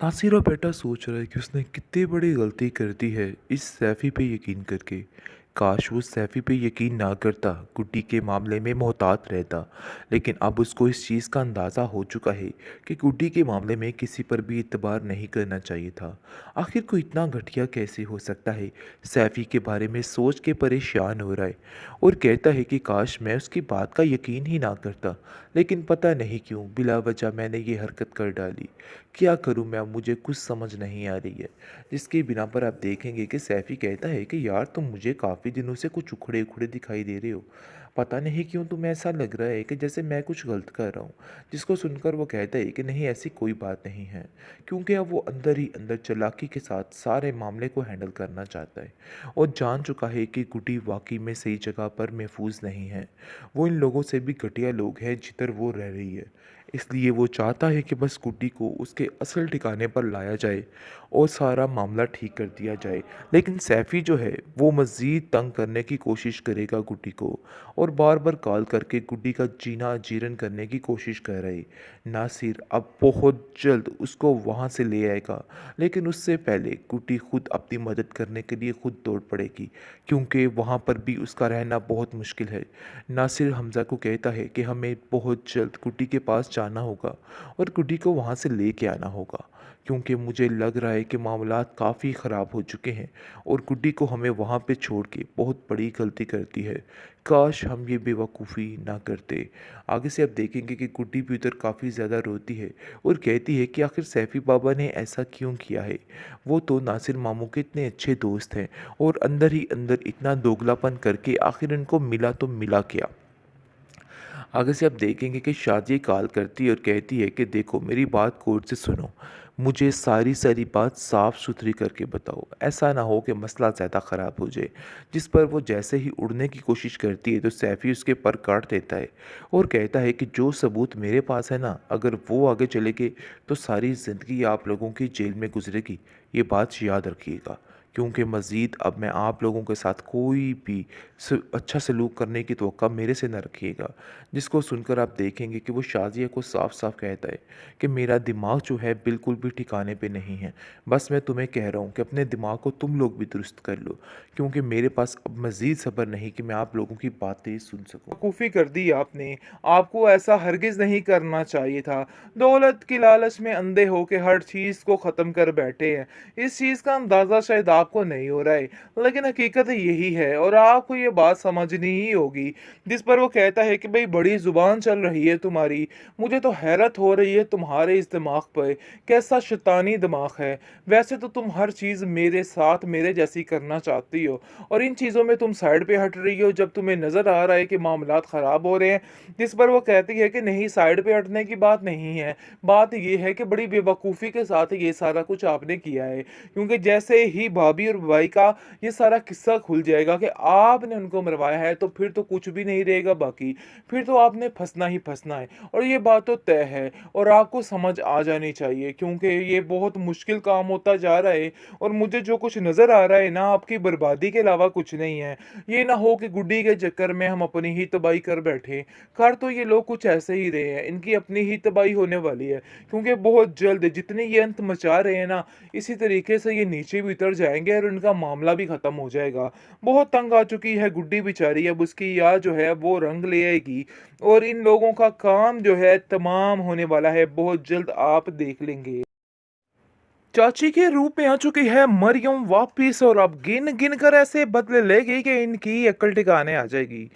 नासिर और बेटा सोच रहा है कि उसने कितनी बड़ी गलती कर दी है इस सैफ़ी पे यकीन करके। काश वो सैफ़ी पे यकीन ना करता, गुड्डी के मामले में मोहतात रहता। लेकिन अब उसको इस चीज़ का अंदाज़ा हो चुका है कि गुड्डी के मामले में किसी पर भी इतबार नहीं करना चाहिए था। आखिर कोई इतना घटिया कैसे हो सकता है? सैफ़ी के बारे में सोच के परेशान हो रहा है और कहता है कि काश मैं उसकी बात का यकीन ही ना करता। लेकिन पता नहीं क्यों बिला वजह मैंने ये हरकत कर डाली। क्या करूँ मैं अब, मुझे कुछ समझ नहीं आ रही है। जिसके बिना पर आप देखेंगे कि सैफ़ी कहता है कि यार तुम मुझे काफ़ी दिनों से कुछ उखड़े-उखड़े दिखाई दे रहे हो। पता नहीं क्यों तुम्हें ऐसा लग रहा है कि जैसे मैं कुछ गलत कर रहा हूँ। जिसको सुनकर वो कहता है कि नहीं, ऐसी कोई बात नहीं है। क्योंकि अब वो अंदर ही अंदर चालाकी के साथ सारे मामले को हैंडल करना चाहता है और जान चुका है कि गुड्डी वाक़ई में सही जगह पर महफ़ूज़ नहीं है। वो इन लोगों से भी घटिया लोग हैं जिधर वो रह रही है। इसलिए वो चाहता है कि बस गुड्डी को उसके असल ठिकाने पर लाया जाए और सारा मामला ठीक कर दिया जाए। लेकिन सैफ़ी जो है वो मज़ीद तंग करने की कोशिश करेगा गुड्डी को और बार-बार कॉल करके गुड्डी का जीना जीर्ण करने की कोशिश कर रहा है। नासिर अब बहुत जल्द उसको वहाँ से ले आएगा, लेकिन उससे पहले गुड्डी खुद अपनी मदद करने के लिए खुद दौड़ पड़ेगी, क्योंकि वहाँ पर भी उसका रहना बहुत मुश्किल है। नासिर हमज़ा को कहता है कि हमें बहुत जल्द गुड्डी के पास जाना होगा और गुड्डी को वहाँ से लेके आना होगा, क्योंकि मुझे लग रहा है कि मामलात काफ़ी ख़राब हो चुके हैं और गुड्डी को हमें वहाँ पे छोड़ के बहुत बड़ी गलती कर दी है। काश हम ये बेवकूफ़ी ना करते। आगे से आप देखेंगे कि गुड्डी भी उधर काफ़ी ज़्यादा रोती है और कहती है कि आखिर सैफ़ी बाबा ने ऐसा क्यों किया है। वो तो नासिर मामू के इतने अच्छे दोस्त हैं और अंदर ही अंदर इतना दोगलापन करके आखिर इनको मिला तो मिला क्या। आगे से आप देखेंगे कि शादी कॉल करती है और कहती है कि देखो मेरी बात गौर से सुनो, मुझे सारी सारी बात साफ़ सुथरी करके बताओ, ऐसा ना हो कि मसला ज़्यादा ख़राब हो जाए। जिस पर वो जैसे ही उड़ने की कोशिश करती है तो सैफ़ी उसके पर काट देता है और कहता है कि जो सबूत मेरे पास है ना, अगर वो आगे चले गए तो सारी ज़िंदगी आप लोगों की जेल में गुजरेगी। ये बात याद रखिएगा, क्योंकि मज़ीद अब मैं आप लोगों के साथ कोई भी अच्छा सलूक करने की तवक्का मेरे से न रखिएगा। जिसको सुनकर आप देखेंगे कि वो शाज़िया को साफ साफ कहता है कि मेरा दिमाग जो है बिल्कुल भी ठिकाने पे नहीं है। बस मैं तुम्हें कह रहा हूँ कि अपने दिमाग को तुम लोग भी दुरुस्त कर लो, क्योंकि मेरे पास अब मज़ीद सब्र नहीं कि मैं आप लोगों की बातें सुन सकूँ। बेवकूफ़ी कर दी आपने। आपको ऐसा हरगिज़ नहीं करना चाहिए था। दौलत की लालच में अंधे होके हर चीज़ को ख़त्म कर बैठे हैं। इस चीज़ का अंदाज़ा शायद आपको नहीं हो रहा है, लेकिन हकीकत यही है और आपको ये बात समझनी ही होगी। जिस पर वो कहता है कि भई बड़ी ज़ुबान चल रही है तुम्हारी। मुझे तो हैरत हो रही है तुम्हारे इस दिमाग पे, कैसा शैतानी दिमाग है। वैसे तो तुम हर चीज़ मेरे साथ मेरे जैसी करना चाहती हो और इन चीज़ों में तुम साइड पे हट रही हो जब तुम्हें नज़र आ रहा है कि मामलात ख़राब हो रहे हैं। जिस पर वो कहती है कि नहीं, साइड पे हटने की बात नहीं है। बात ये है कि बड़ी बेवकूफ़ी के साथ ये सारा कुछ आपने किया है। क्योंकि जैसे ही भाभी और भाई का ये सारा किस्सा खुल जाएगा कि आपने उनको मरवाया है, तो फिर तो कुछ भी नहीं रहेगा बाकी। फिर तो आपने फँसना ही फँसना है और ये बात तो तय है और आपको समझ आ जानी चाहिए, क्योंकि ये बहुत मुश्किल काम होता जा रहा है और मुझे जो कुछ नज़र आ रहा है ना, आपकी बर्बादी के अलावा कुछ नहीं है। ये ना हो कि गुड्डी के चक्कर में हम अपनी ही तबाही कर बैठे। कर तो ये लोग कुछ ऐसे ही रहे हैं, इनकी अपनी ही तबाही होने वाली है, क्योंकि बहुत जल्द जितने ये अंत मचा रहे हैं ना, इसी तरीके से ये नीचे भी उतर जाएँगे और इनका मामला भी ख़त्म हो जाएगा। बहुत तंग आ चुकी है गुड्डी बेचारी, अब उसकी याद जो है वो रंग ले आएगी और इन लोगों का काम जो है तमाम होने वाला है, बहुत जल्द आप देख लेंगे। चाची के रूप में आ चुकी है मरियम वापिस और अब गिन गिन कर ऐसे बदले लेगी कि इनकी अक्ल ठिकाने आ जाएगी।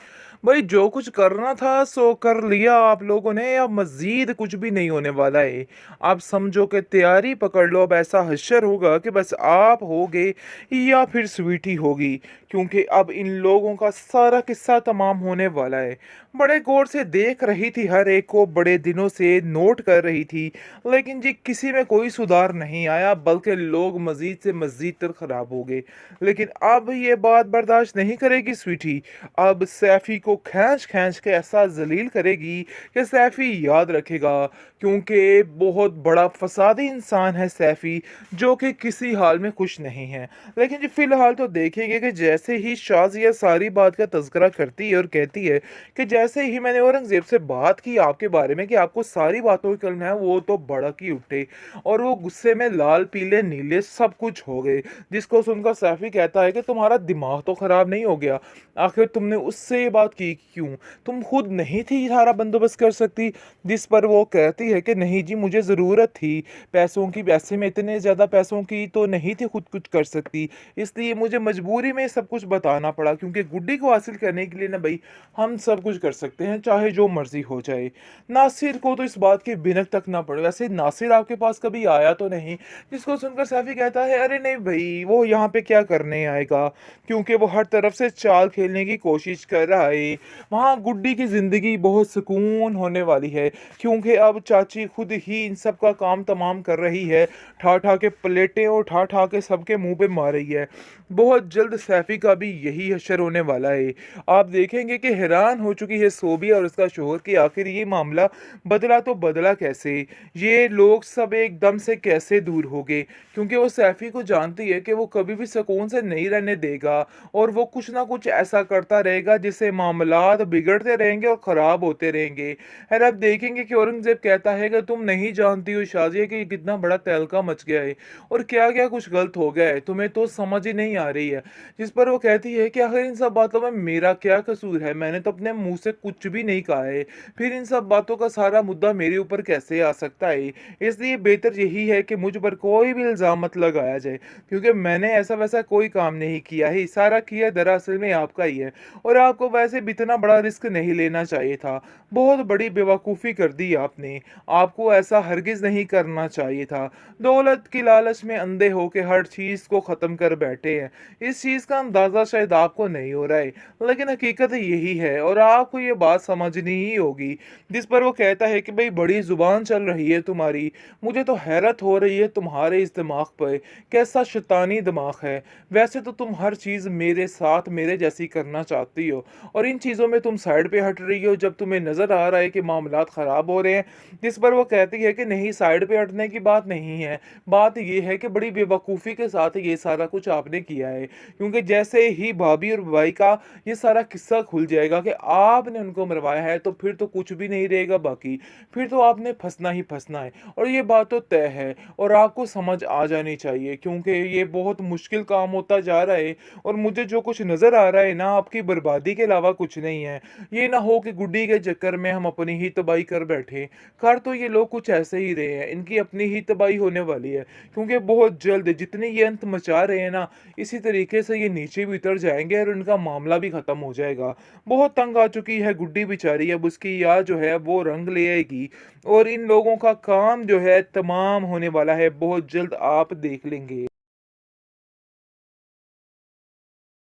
भाई जो कुछ करना था सो कर लिया आप लोगों ने, अब मजीद कुछ भी नहीं होने वाला है। आप समझो कि तैयारी पकड़ लो, अब ऐसा हश्र होगा कि बस आप होगे या फिर स्वीटी होगी, क्योंकि अब इन लोगों का सारा किस्सा तमाम होने वाला है। बड़े गौर से देख रही थी हर एक को, बड़े दिनों से नोट कर रही थी, लेकिन जी किसी में कोई सुधार नहीं आया, बल्कि लोग मजीद से मजीद तर खराब हो गए। लेकिन अब ये बात बर्दाश्त नहीं करेगी स्वीटी। अब सैफी को खींच खींच के ऐसा जलील करेगी कि सैफी याद रखेगा, क्योंकि बहुत बड़ा फसादी इंसान है सैफी, जो कि किसी हाल में खुश नहीं है। लेकिन जी फिलहाल तो देखेंगे कि जैसे ही शाजिया सारी बात का तज़किरा करती है और कहती है कि जैसे ही मैंने औरंगज़ेब से बात की आपके बारे में कि आपको सारी बातों की कलम है, वो तो भड़क ही उठे और वो गुस्से में लाल, पीले, नीले सब कुछ हो गए। जिसको सुनकर सैफ़ी कहता है कि तुम्हारा दिमाग तो ख़राब नहीं हो गया? आखिर तुमने उससे ये बात की क्यों? तुम खुद नहीं थी सारा बंदोबस्त कर सकती? जिस पर वो कहती है कि नहीं जी, मुझे ज़रूरत थी पैसों की, वैसे मैं इतने ज़्यादा पैसों की तो नहीं थी खुद कुछ कर सकती, इसलिए मुझे मजबूरी में सब कुछ बताना पड़ा, क्योंकि गुड्डी को हासिल करने के लिए ना भाई हम सब कुछ कर सकते हैं, चाहे जो मर्ज़ी हो जाए। नासिर को तो इस बात की भनक तक ना पड़े। वैसे नासिर आपके पास कभी आया तो नहीं? जिसको सुनकर सैफ़ी कहता है, अरे नहीं भई, वो यहाँ पे क्या करने आएगा? क्योंकि वो हर तरफ से चाल खेलने की कोशिश कर रहा है। वहाँ गुड्डी की ज़िंदगी बहुत सुकून होने वाली है, क्योंकि अब चाची खुद ही इन सब का काम तमाम कर रही है। ठा-ठा के प्लेटें और ठा-ठा के सबके मुँह पे मार रही है। बहुत जल्द सैफ़ी का भी यही हशर होने वाला है। आप देखेंगे कि हैरान हो चुकी है सोबिया और उसका शौहर कि आखिर ये मामला बदला तो बदला कैसे? ये लोग सब एकदम से कैसे दूर हो गए? क्योंकि वो सैफ़ी को जानती है कि वो कभी भी सुकून से नहीं रहने देगा और वो कुछ ना कुछ ऐसा करता रहेगा जिससे मामलात बिगड़ते रहेंगे और ख़राब होते रहेंगे। और आप देखेंगे कि औरंगज़ेब कहता है कि तुम नहीं जानती हो शाज़िया कि कितना बड़ा तहलका मच गया है और क्या-क्या कुछ गलत हो गया है, तुम्हें तो समझ ही नहीं आ रही है। जिस पर वो कहती है कि आखिर इन सब बातों में मेरा क्या कसूर है? मैंने तो अपने मुँह से कुछ भी नहीं कहा है। फिर इन सब बातों का सारा मुद्दा मेरे ऊपर कैसे आ सकता है? इसलिए बेहतर यही है कि मुझ पर कोई भी इल्ज़ाम मत लगाया जाए, क्योंकि मैंने ऐसा-वैसा कोई काम नहीं किया है। सारा किया दरअसल में आपका ही है और आपको वैसे भी इतना बड़ा रिस्क नहीं लेना चाहिए था। बहुत बड़ी बेवकूफ़ी कर दी आपने। आपको ऐसा हरगिज़ नहीं करना चाहिए था। दौलत की लालच में अंधे होके हर चीज़ को ख़त्म कर बैठे हैं। इस चीज़ का अंदाज़ा शायद आपको नहीं हो रहा है, लेकिन हकीकत यही है और आपको ये बात समझनी ही होगी। जिस पर वो कहता है कि भई बड़ी ज़ुबान चल रही है तुम्हारी, मुझे तो हैरत हो रही है तुम्हारे इस दिमाग पे, कैसा शैतानी दिमाग है। वैसे तो तुम हर चीज़ मेरे साथ मेरे जैसी करना चाहती हो और इन चीज़ों में तुम साइड पे हट रही हो जब तुम्हें नज़र आ रहा है कि मामलात ख़राब हो रहे हैं। जिस पर वो कहती है कि नहीं, साइड पे हटने की बात नहीं है, बात ये है कि बड़ी बेवकूफ़ी के साथ ये सारा कुछ आपने किया है। क्योंकि जैसे ही भाभी और भाई का ये सारा किस्सा खुल जाएगा कि आपने उनको मरवाया है, तो फिर तो कुछ भी नहीं रहेगा बाकी। फिर तो आपने फँसना ही फँसना है और ये बात तो तय है और आपको समझ आ जानी चाहिए, क्योंकि ये बहुत मुश्किल काम होता जा रहा है और मुझे जो कुछ नज़र आ रहा है ना, आपकी बर्बादी के अलावा कुछ नहीं है। ये ना हो कि गुड्डी के चक्कर में हम अपनी ही तबाही कर बैठे। कर तो ये लोग कुछ ऐसे ही रहे हैं, इनकी अपनी ही तबाही होने वाली है, क्योंकि बहुत जल्द जितने ये अंत मचा रहे हैं ना, इसी तरीके से ये नीचे भी उतर जाएँगे और इनका मामला भी ख़त्म हो जाएगा। बहुत तंग आ चुकी है गुड्डी बेचारी, अब उसकी याद जो है वो रंग ले आएगी और इन लोगों का काम जो है तमाम होने वाला है, बहुत जल्द आप देख लेंगे।